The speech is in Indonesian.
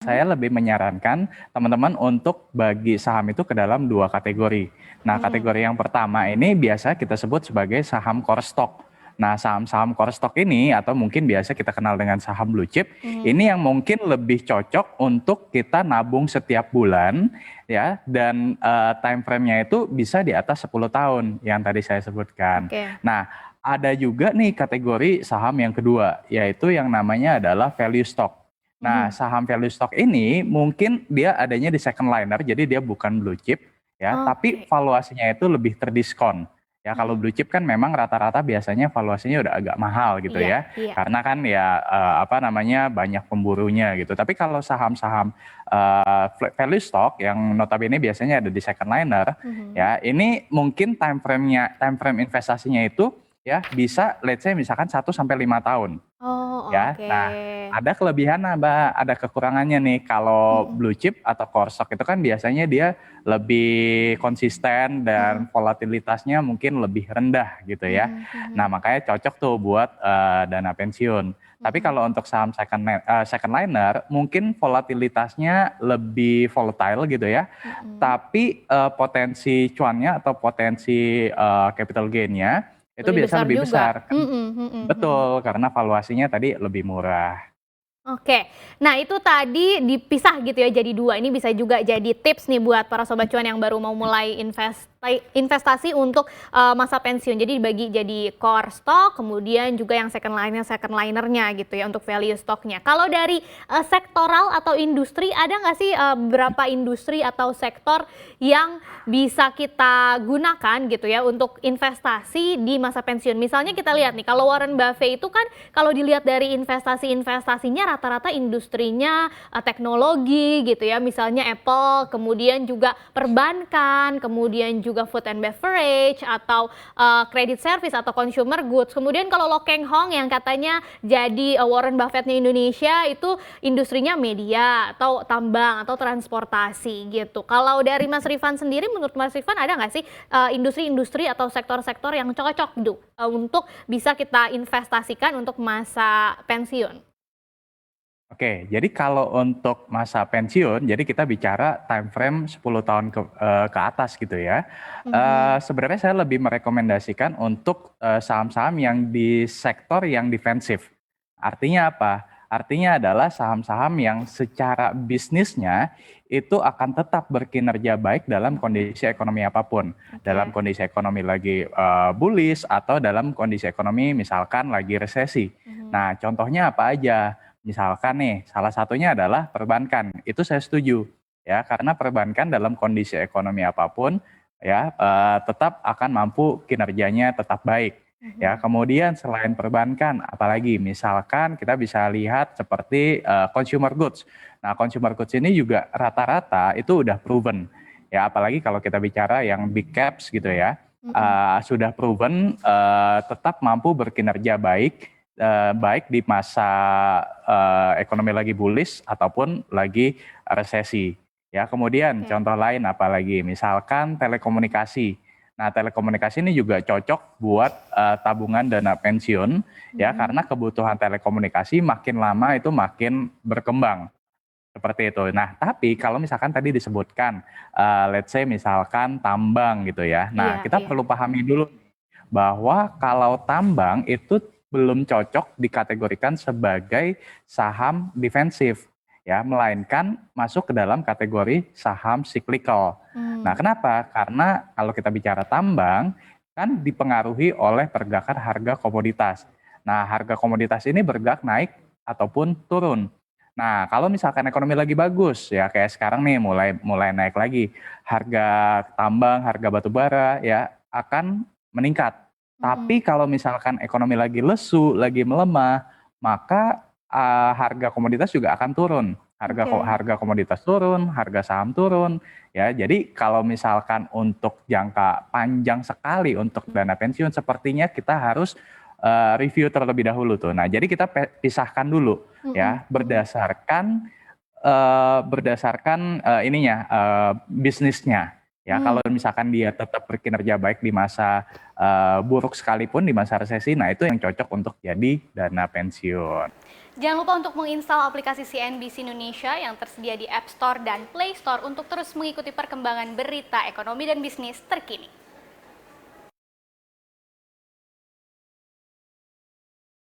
Saya lebih menyarankan teman-teman untuk bagi saham itu ke dalam 2 kategori. Nah, Mmm, kategori yang pertama ini biasa kita sebut sebagai saham core stock. Nah, saham-saham core stock ini atau mungkin biasa kita kenal dengan saham blue chip, mhm. ini yang mungkin lebih cocok untuk kita nabung setiap bulan ya dan time frame-nya itu bisa di atas 10 tahun yang tadi saya sebutkan. Oke. Nah, ada juga nih kategori saham yang kedua, yaitu yang namanya adalah value stock. Nah, Mhm. saham value stock ini mungkin dia adanya di second liner, jadi dia bukan blue chip ya, tapi Oke. valuasinya itu lebih terdiskon. Ya, kalau Mhm. blue chip kan memang rata-rata biasanya valuasinya udah agak mahal gitu Iya ya, iya. karena kan ya apa namanya banyak pemburunya gitu. Tapi kalau saham-saham value stock yang notabene biasanya ada di second liner, Mhm. ya ini mungkin time frame investasinya itu ya bisa let's say misalkan 1 sampai 5 tahun. Oh, Ya, oke. nah ada kelebihan Mbak, ada kekurangannya nih kalau Mhm blue chip atau core stock itu kan biasanya dia lebih konsisten dan mhm volatilitasnya mungkin lebih rendah gitu ya. mhm Nah mhm makanya cocok tuh buat dana pensiun. Tapi mhm kalau untuk saham second liner mungkin volatilitasnya lebih volatile gitu ya, mhm. tapi potensi cuannya atau potensi capital gain-nya itu Lebih biasa besar lebih juga. besar. Mhm mhm mhm. Betul, karena valuasinya tadi lebih murah. Oke. Nah, itu tadi dipisah gitu ya jadi 2. Ini bisa juga jadi tips nih buat para sobat cuan yang baru mau mulai investasi untuk, masa pensiun. Jadi dibagi jadi core stock, kemudian juga yang second liner-nya gitu ya untuk value stock-nya. Kalau dari, sektoral atau industri, ada nggak sih, beberapa industri atau sektor yang bisa kita gunakan gitu ya untuk investasi di masa pensiun? Misalnya kita lihat nih, kalau Warren Buffett itu kan kalau dilihat dari investasinya rata-rata industrinya, teknologi gitu ya, misalnya Apple, kemudian juga perbankan, kemudian juga food and beverage, atau, credit service atau consumer goods. Kemudian kalau Lo Keng Hong yang katanya jadi, Warren Buffett-nya Indonesia, itu industrinya media, atau tambang, atau transportasi gitu. Kalau dari Mas Rifan sendiri, menurut Mas Rifan ada nggak sih, industri-industri atau sektor-sektor yang cocok untuk bisa kita investasikan untuk masa pensiun? Oke, jadi kalau untuk masa pensiun, jadi kita bicara time frame 10 tahun ke atas gitu ya. Mhm. Sebenarnya saya lebih merekomendasikan untuk, saham-saham yang di sektor yang defensif. Artinya apa? Artinya adalah saham-saham yang secara bisnisnya itu akan tetap berkinerja baik dalam Mhm. kondisi ekonomi apapun. Dalam Oke. kondisi ekonomi lagi, bullish atau dalam kondisi ekonomi misalkan lagi resesi. Mhm. Nah, contohnya apa aja? Misalkan nih, salah satunya adalah perbankan, itu saya setuju, ya, karena perbankan dalam kondisi ekonomi apapun, ya, tetap akan mampu kinerjanya tetap baik, ya. Mhm. Kemudian selain perbankan, apalagi misalkan kita bisa lihat seperti, consumer goods. Nah, consumer goods ini juga rata-rata itu udah proven, ya, apalagi kalau kita bicara yang big caps gitu ya, Mhm. sudah proven, tetap mampu berkinerja baik di masa ekonomi lagi bullish ataupun lagi resesi. Ya, kemudian Oke. contoh lain apalagi misalkan telekomunikasi. Nah, telekomunikasi ini juga cocok buat tabungan dana pensiun ya Mhm. karena kebutuhan telekomunikasi makin lama itu makin berkembang. Seperti itu. Nah, tapi kalau misalkan tadi disebutkan let's say misalkan tambang gitu ya. Nah, Iya kita iya. perlu pahami dulu bahwa kalau tambang itu belum cocok dikategorikan sebagai saham defensif ya, melainkan masuk ke dalam kategori saham cyclical. Nah, Mmm. kenapa? Karena kalau kita bicara tambang kan dipengaruhi oleh pergerakan harga komoditas. Nah, harga komoditas ini bergerak naik ataupun turun. Nah, kalau misalkan ekonomi lagi bagus ya kayak sekarang nih mulai mulai naik lagi, harga tambang, harga batu bara ya akan meningkat. Mhm. Tapi kalau misalkan ekonomi lagi lesu, lagi melemah, maka, harga komoditas juga akan turun. Oke. Harga komoditas turun, harga saham turun, ya. Jadi kalau misalkan untuk jangka panjang sekali untuk dana pensiun sepertinya kita harus, review terlebih dahulu tuh. Nah, jadi kita pisahkan dulu Mhm ya mhm. berdasarkan, ininya, bisnisnya. Ya, kalau Mmm. misalkan dia tetap berkinerja baik di masa, buruk sekalipun di masa resesi, nah itu yang cocok untuk jadi dana pensiun. Jangan lupa untuk menginstal aplikasi CNBC Indonesia yang tersedia di App Store dan Play Store untuk terus mengikuti perkembangan berita ekonomi dan bisnis terkini.